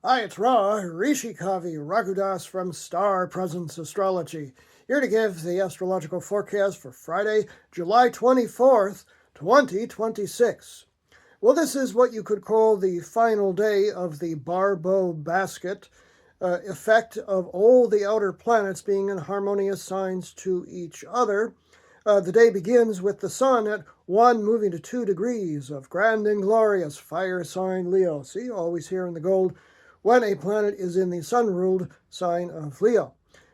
Hi, it's Ra, Rishi Kavi Raghudas from Star Presence Astrology, here to give the astrological forecast for Friday, July 24th, 2026. Well, this is what you could call the final day of the Barbault Basket effect of all the outer planets being in harmonious signs to each other. The day begins with the sun at 1 moving to 2 degrees of grand and glorious fire sign Leo. See, always here in the gold when a planet is in the sun-ruled sign of Leo.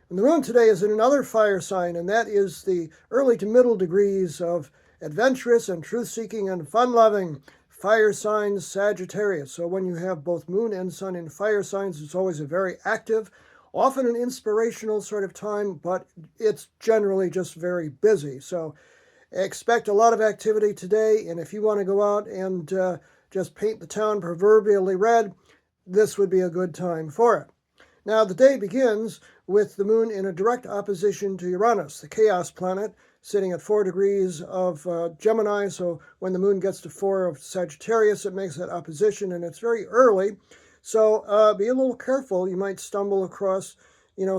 And the moon today is in another fire sign, and that is the early to middle degrees of adventurous and truth-seeking and fun-loving fire sign Sagittarius. So when you have both moon and sun in fire signs, it's always a very active, often an inspirational sort of time, but it's generally just very busy. So expect a lot of activity today, and if you want to go out and just paint the town proverbially red, this would be a good time for it. Now, the day begins with the moon in a direct opposition to Uranus, the chaos planet, sitting at 4 degrees of Gemini. So when the moon gets to 4 of Sagittarius, it makes that opposition, and it's very early. So be a little careful. You might stumble across,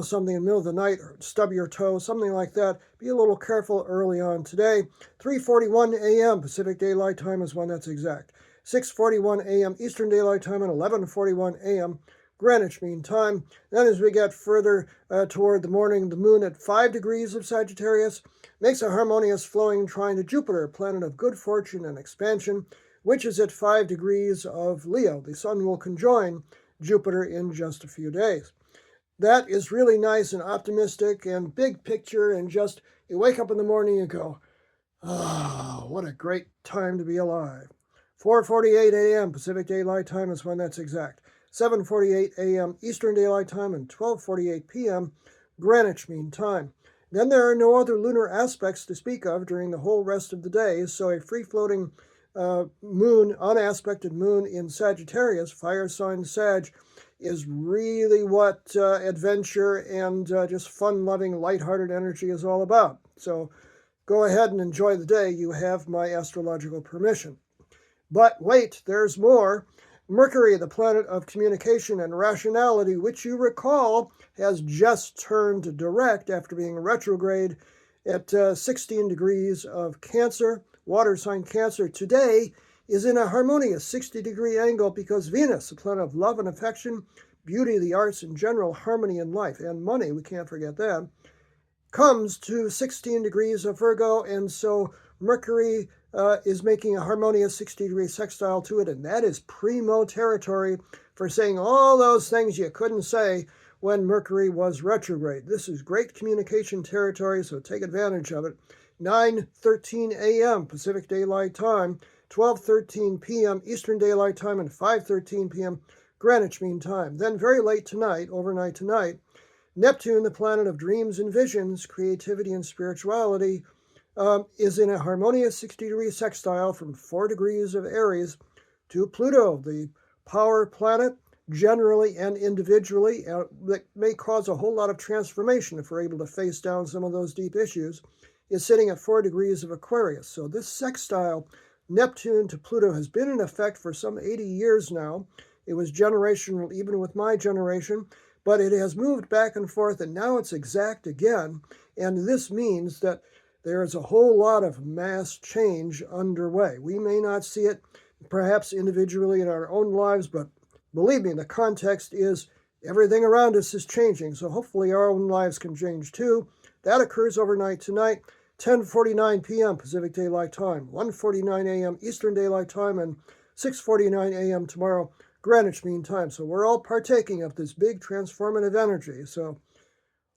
something in the middle of the night, or stub your toe, something like that. Be a little careful early on today. 3:41 a.m. Pacific Daylight Time is when that's exact. 6:41 a.m. Eastern Daylight Time and 11:41 a.m. Greenwich Mean Time. Then as we get further toward the morning, the moon at 5 degrees of Sagittarius makes a harmonious flowing trine to Jupiter, planet of good fortune and expansion, which is at 5 degrees of Leo. The sun will conjoin Jupiter in just a few days. That is really nice and optimistic and big picture, and just you wake up in the morning and go, oh, what a great time to be alive. 4:48 a.m. Pacific Daylight Time is when that's exact. 7:48 a.m. Eastern Daylight Time and 12:48 p.m. Greenwich Mean Time. Then there are no other lunar aspects to speak of during the whole rest of the day, so a free-floating moon, unaspected moon in Sagittarius, fire sign Sag, is really what adventure and just fun-loving, lighthearted energy is all about. So go ahead and enjoy the day. You have my astrological permission. But wait, there's more. Mercury, the planet of communication and rationality, which you recall has just turned direct after being retrograde at 16 degrees of Cancer, water sign Cancer, today is in a harmonious 60-degree angle because Venus, the planet of love and affection, beauty, the arts in general, harmony in life, and money, we can't forget that, comes to 16 degrees of Virgo, and so Mercury is making a harmonious 60-degree sextile to it, and that is primo territory for saying all those things you couldn't say when Mercury was retrograde. This is great communication territory, so take advantage of it. 9:13 a.m. Pacific Daylight Time, 12:13 p.m. Eastern Daylight Time, and 5:13 p.m. Greenwich Mean Time. Then very late tonight, overnight tonight, Neptune, the planet of dreams and visions, creativity and spirituality, is in a harmonious 60-degree sextile from 4 degrees of Aries to Pluto, the power planet, generally and individually, that may cause a whole lot of transformation if we're able to face down some of those deep issues, is sitting at 4 degrees of Aquarius. So this sextile, Neptune to Pluto, has been in effect for some 80 years now. It was generational even with my generation, but it has moved back and forth, and now it's exact again. And this means that there is a whole lot of mass change underway. We may not see it perhaps individually in our own lives, but believe me, the context is everything around us is changing. So hopefully our own lives can change too. That occurs overnight tonight, 10:49 p.m. Pacific Daylight Time, 1:49 a.m. Eastern Daylight Time, and 6:49 a.m. tomorrow, Greenwich Mean Time. So we're all partaking of this big transformative energy. So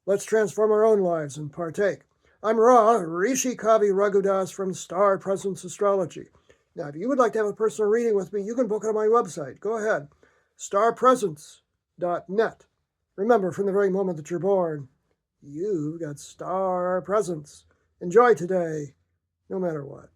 let's transform our own lives and partake. I'm Ra, Rishi Kavi Raghudas from Star Presence Astrology. Now, if you would like to have a personal reading with me, you can book it on my website. Go ahead, starpresence.net. Remember, from the very moment that you're born, you've got star presence. Enjoy today, no matter what.